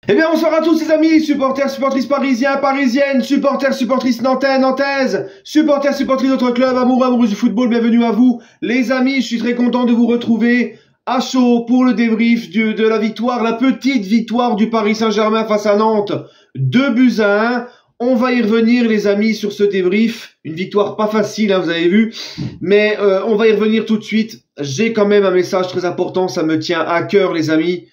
Eh bien, bonsoir à tous les amis, supporters, supportrices parisiens, parisiennes, supporters, supportrices nantais, nantaises, supporters, supportrices d'autres clubs, amoureux, amoureuses du football, bienvenue à vous. Les amis, je suis très content de vous retrouver à chaud pour le débrief de la victoire, la petite victoire du Paris Saint-Germain face à Nantes, 2-1. On va y revenir les amis sur ce débrief, une victoire pas facile, hein, vous avez vu, mais on va y revenir tout de suite. J'ai quand même un message très important, ça me tient à cœur les amis.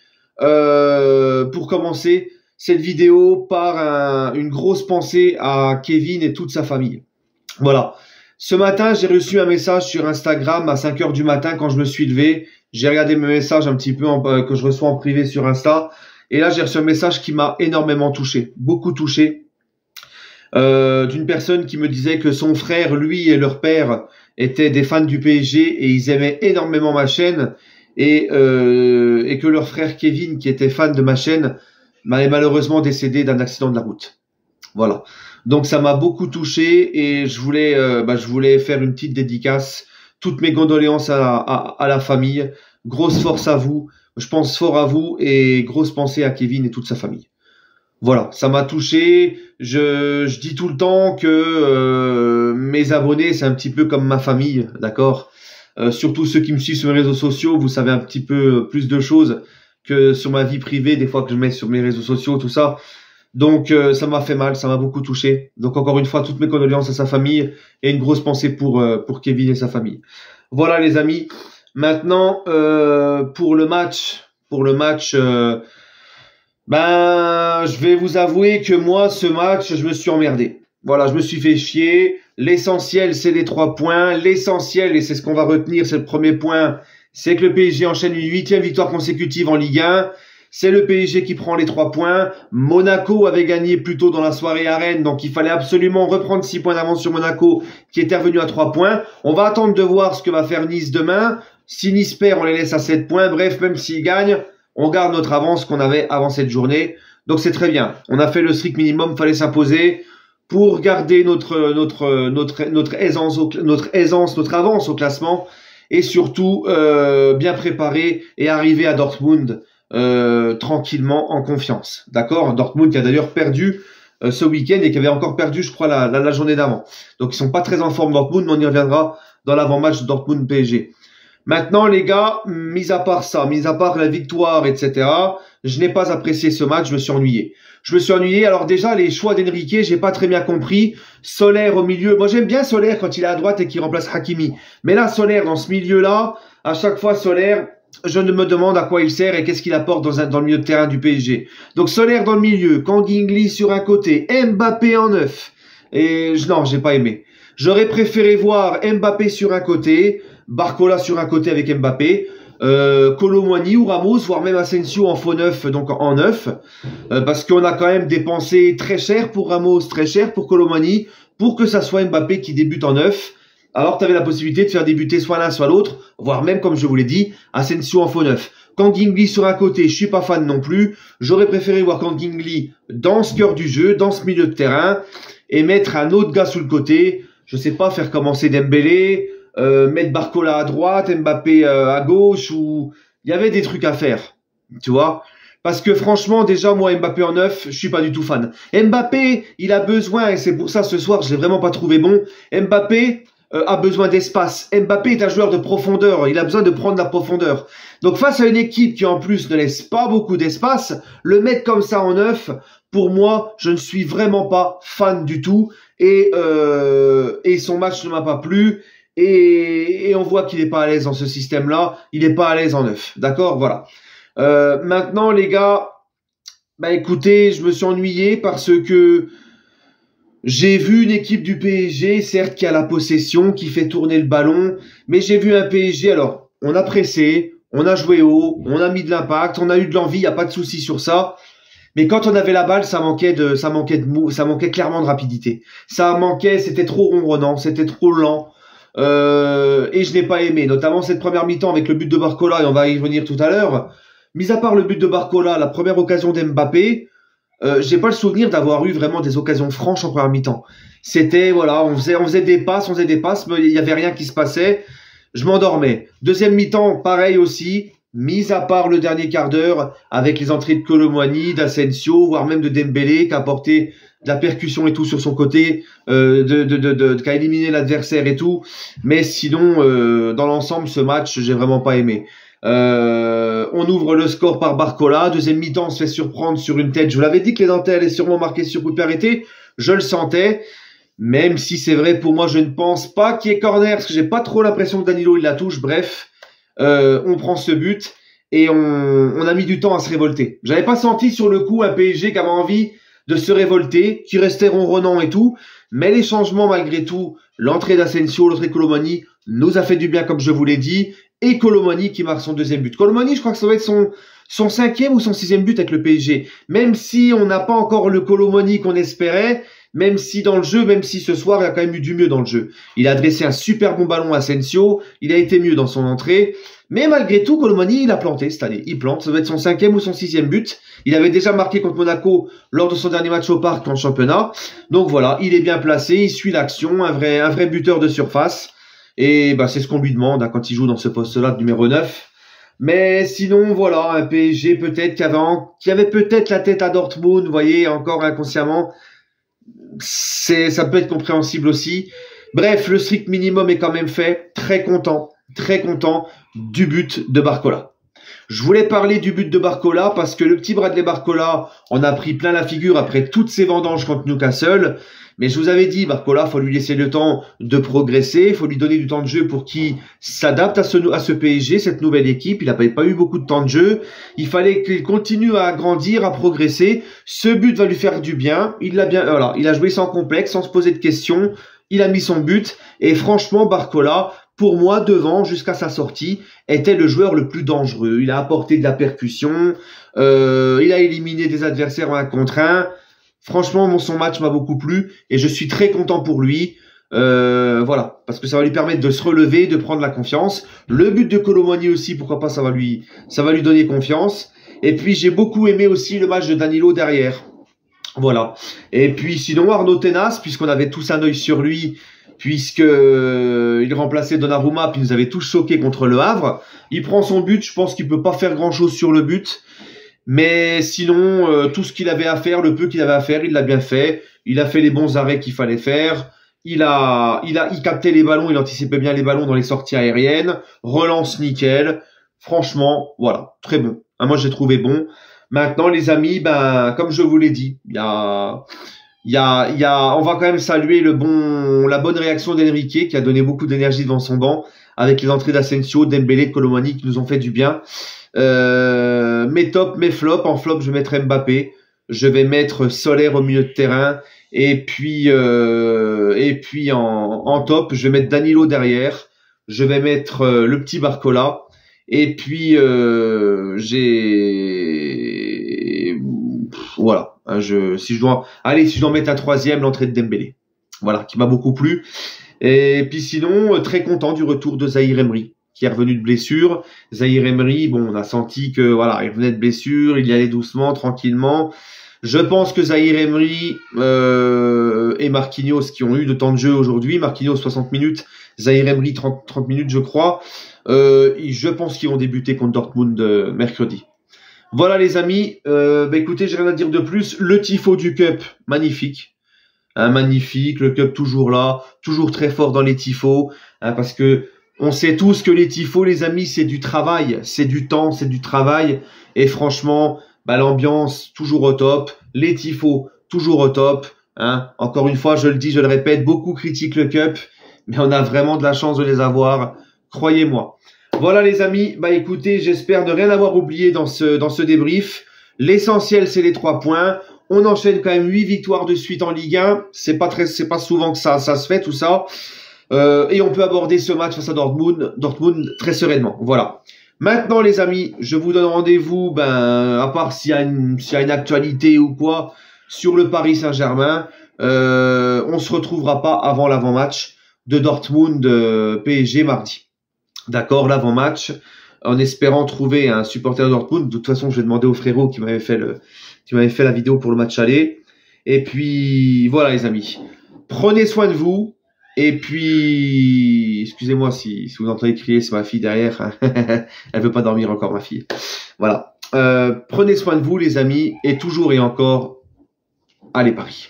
Pour commencer cette vidéo par une grosse pensée à Kevin et toute sa famille. Voilà. Ce matin, j'ai reçu un message sur Instagram à 5 h du matin quand je me suis levé. J'ai regardé mes messages un petit peu que je reçois en privé sur Insta. Et là, j'ai reçu un message qui m'a énormément touché, beaucoup touché. D'une personne qui me disait que son frère, lui et leur père étaient des fans du PSG et ils aimaient énormément ma chaîne. Et que leur frère Kevin, qui était fan de ma chaîne, est malheureusement décédé d'un accident de la route. Voilà. Donc ça m'a beaucoup touché et je voulais faire une petite dédicace. Toutes mes condoléances à la famille. Grosse force à vous. Je pense fort à vous et grosse pensée à Kevin et toute sa famille. Voilà, ça m'a touché. Je dis tout le temps que mes abonnés, c'est un petit peu comme ma famille, d'accord ? Surtout ceux qui me suivent sur mes réseaux sociaux, vous savez un petit peu plus de choses que sur ma vie privée, des fois que je mets sur mes réseaux sociaux, tout ça. Donc ça m'a fait mal, ça m'a beaucoup touché. Donc encore une fois, toutes mes condoléances à sa famille et une grosse pensée pour Kevin et sa famille. Voilà les amis. Maintenant pour le match, je vais vous avouer que moi ce match, je me suis emmerdé. Voilà, je me suis fait chier. L'essentiel, c'est les 3 points. L'essentiel, et c'est ce qu'on va retenir, c'est le premier point, c'est que le PSG enchaîne une 8e victoire consécutive en Ligue 1. C'est le PSG qui prend les 3 points. Monaco avait gagné plus tôt dans la soirée à Rennes, donc il fallait absolument reprendre 6 points d'avance sur Monaco, qui était revenu à 3 points. On va attendre de voir ce que va faire Nice demain. Si Nice perd, on les laisse à 7 points. Bref, même s'ils gagnent, on garde notre avance qu'on avait avant cette journée. Donc c'est très bien. On a fait le strict minimum, fallait s'imposer pour garder notre aisance, notre avance au classement et surtout bien préparer et arriver à Dortmund tranquillement en confiance. D'accord ? Dortmund qui a d'ailleurs perdu ce week-end et qui avait encore perdu, je crois, la journée d'avant. Donc ils sont pas très en forme Dortmund, mais on y reviendra dans l'avant-match Dortmund-PSG. Maintenant les gars, mis à part ça, mis à part la victoire, etc., je n'ai pas apprécié ce match, je me suis ennuyé. Alors déjà, les choix d'Enrique, j'ai pas très bien compris. Soler au milieu, moi j'aime bien Soler quand il est à droite et qu'il remplace Hakimi. Mais là, Soler, dans ce milieu-là, à chaque fois Soler, je me demande à quoi il sert et qu'est-ce qu'il apporte dans le milieu de terrain du PSG. Donc Soler dans le milieu, Kangin sur un côté, Mbappé en 9. Et non, j'ai pas aimé. J'aurais préféré voir Mbappé sur un côté, Barcola sur un côté avec Mbappé, Kolo Muani ou Ramos, voire même Asensio en faux neuf, donc en neuf, parce qu'on a quand même dépensé très cher pour Ramos, très cher pour Kolo Muani, pour que ça soit Mbappé qui débute en neuf. Alors tu avais la possibilité de faire débuter soit l'un soit l'autre, voire même, comme je vous l'ai dit, Asensio en faux neuf. Kangin sur un côté, je suis pas fan non plus. J'aurais préféré voir Kangin dans ce cœur du jeu, dans ce milieu de terrain, et mettre un autre gars sous le côté. Je sais pas, faire commencer Dembélé, mettre Barcola à droite, Mbappé à gauche, ou il y avait des trucs à faire, tu vois. Parce que franchement, déjà, moi, Mbappé en 9, je suis pas du tout fan. Mbappé, il a besoin, et c'est pour ça ce soir, je l'ai vraiment pas trouvé bon. Mbappé a besoin d'espace. Mbappé est un joueur de profondeur, il a besoin de prendre la profondeur. Donc face à une équipe qui en plus ne laisse pas beaucoup d'espace, le mettre comme ça en 9, pour moi, je ne suis vraiment pas fan du tout. Et son match ne m'a pas plu. Et on voit qu'il n'est pas à l'aise dans ce système-là. Il n'est pas à l'aise en 9. D'accord ? Voilà. Maintenant, les gars, écoutez, je me suis ennuyé parce que j'ai vu une équipe du PSG, certes, qui a la possession, qui fait tourner le ballon, mais j'ai vu un PSG, alors, on a pressé, on a joué haut, on a mis de l'impact, on a eu de l'envie, il n'y a pas de souci sur ça. Mais quand on avait la balle, ça manquait clairement de rapidité. Ça manquait, c'était trop ronronnant, c'était trop lent. Et je n'ai pas aimé, notamment cette première mi-temps avec le but de Barcola, et on va y revenir tout à l'heure. Mis à part le but de Barcola, la première occasion d'Mbappé, j'ai pas le souvenir d'avoir eu vraiment des occasions franches en première mi-temps. C'était, voilà, on faisait des passes, mais il y avait rien qui se passait. Je m'endormais. Deuxième mi-temps, pareil aussi. mis à part le dernier quart d'heure, avec les entrées de Kolo-Muani, d'Asensio, voire même de Dembélé, qui a apporté de la percussion et tout sur son côté, qui a éliminé l'adversaire et tout. Mais sinon, dans l'ensemble, ce match, j'ai vraiment pas aimé. On ouvre le score par Barcola. Deuxième mi-temps, on se fait surprendre sur une tête. Je vous l'avais dit que les Nantais allaient sûrement marquer sur coup de pied arrêté. Je le sentais. Même si c'est vrai, pour moi, je ne pense pas qu'il y ait corner, parce que j'ai pas trop l'impression que Danilo il la touche. Bref, on prend ce but et on a mis du temps à se révolter. J'avais pas senti sur le coup un PSG qui avait envie de se révolter, qui restait ronronnant et tout. Mais les changements, malgré tout, l'entrée d'Asensio, l'entrée de Kolo-Muani, nous a fait du bien, comme je vous l'ai dit. Et Kolo-Muani qui marque son deuxième but. Kolo-Muani, je crois que ça va être son cinquième ou son sixième but avec le PSG. Même si on n'a pas encore le Kolo-Muani qu'on espérait, même si dans le jeu, même si ce soir, il a quand même eu du mieux dans le jeu. Il a adressé un super bon ballon à Asensio, il a été mieux dans son entrée. Mais malgré tout, Kolo-Muani, il a planté cette année. Il plante, ça va être son cinquième ou son sixième but. Il avait déjà marqué contre Monaco lors de son dernier match au parc en championnat. Donc voilà, il est bien placé, il suit l'action, un vrai buteur de surface. Et bah, c'est ce qu'on lui demande quand il joue dans ce poste-là de numéro 9. Mais sinon, voilà, un PSG peut-être qui avait peut-être la tête à Dortmund, vous voyez, encore inconsciemment. Ça peut être compréhensible aussi. Bref, le strict minimum est quand même fait. Très content du but de Barcola. Je voulais parler du but de Barcola parce que le petit Bradley Barcola en a pris plein la figure après toutes ses vendanges contre Newcastle. Mais je vous avais dit, Barcola, faut lui laisser le temps de progresser, il faut lui donner du temps de jeu pour qu'il s'adapte à ce PSG, cette nouvelle équipe. Il n'a pas eu beaucoup de temps de jeu. Il fallait qu'il continue à grandir, à progresser. Ce but va lui faire du bien. Il a joué sans complexe, sans se poser de questions. Il a mis son but. Et franchement, Barcola, pour moi, devant, jusqu'à sa sortie, était le joueur le plus dangereux. Il a apporté de la percussion. Il a éliminé des adversaires en 1 contre 1. Franchement, son match m'a beaucoup plu et je suis très content pour lui. Voilà, parce que ça va lui permettre de se relever, de prendre la confiance. Le but de Kolo-Muani aussi, pourquoi pas, ça va lui donner confiance. Et puis j'ai beaucoup aimé aussi le match de Danilo derrière. Voilà. Et puis sinon Arnaud Tenas, puisqu'on avait tous un œil sur lui, puisque il remplaçait Donnarumma, puis nous avait tous choqués contre le Havre. Il prend son but, je pense qu'il peut pas faire grand chose sur le but. Mais sinon, tout ce qu'il avait à faire, le peu qu'il avait à faire, il l'a bien fait. Il a fait les bons arrêts qu'il fallait faire. Il captait les ballons, il anticipait bien les ballons dans les sorties aériennes. Relance nickel. Franchement, voilà, très bon. Moi, j'ai trouvé bon. Maintenant, les amis, ben, comme je vous l'ai dit, on va quand même saluer la bonne réaction d'Enrique qui a donné beaucoup d'énergie devant son banc avec les entrées d'Asensio, Dembélé, de Kolo-Muani qui nous ont fait du bien. Mes tops, mes flops. En flop, je vais mettre Mbappé. Je vais mettre Soler au milieu de terrain. Et puis en top, je vais mettre Danilo derrière. Je vais mettre le petit Barcola. Et puis voilà. Si je dois mettre un troisième, l'entrée de Dembélé. Voilà, qui m'a beaucoup plu. Et puis sinon, très content du retour de Zahir Emery, qui est revenu de blessure. Zahir Emery, bon, on a senti que voilà, il revenait de blessure, il y allait doucement, tranquillement. Je pense que Zahir Emery et Marquinhos qui ont eu de temps de jeu aujourd'hui, Marquinhos 60 minutes, Zahir Emery 30 minutes je crois, je pense qu'ils vont débuter contre Dortmund mercredi. Voilà les amis, écoutez, j'ai rien à dire de plus. Le tifo du Cup, magnifique. Magnifique, le Cup toujours là, toujours très fort dans les tifos, parce que on sait tous que les tifos, les amis, c'est du travail, c'est du temps, c'est du travail. Et franchement, l'ambiance toujours au top, les tifos toujours au top. Encore une fois, je le dis, je le répète, beaucoup critiquent le Cup, mais on a vraiment de la chance de les avoir, croyez-moi. Voilà les amis, écoutez, j'espère ne rien avoir oublié dans ce débrief. L'essentiel, c'est les 3 points. On enchaîne quand même 8 victoires de suite en Ligue 1. C'est pas souvent que ça se fait tout ça. Et on peut aborder ce match face à Dortmund très sereinement. Voilà. Maintenant les amis, je vous donne rendez-vous, à part s'il y a une actualité ou quoi, sur le Paris Saint-Germain. On se retrouvera pas avant l'avant-match de Dortmund PSG mardi. D'accord, l'avant-match, en espérant trouver un supporter de Dortmund. De toute façon, je vais demander au frérot qui m'avait fait la vidéo pour le match aller. Et puis, voilà les amis. Prenez soin de vous. Et puis, excusez-moi si vous entendez crier, c'est ma fille derrière. Elle veut pas dormir encore, ma fille. Voilà. Prenez soin de vous, les amis, et toujours et encore, allez Paris.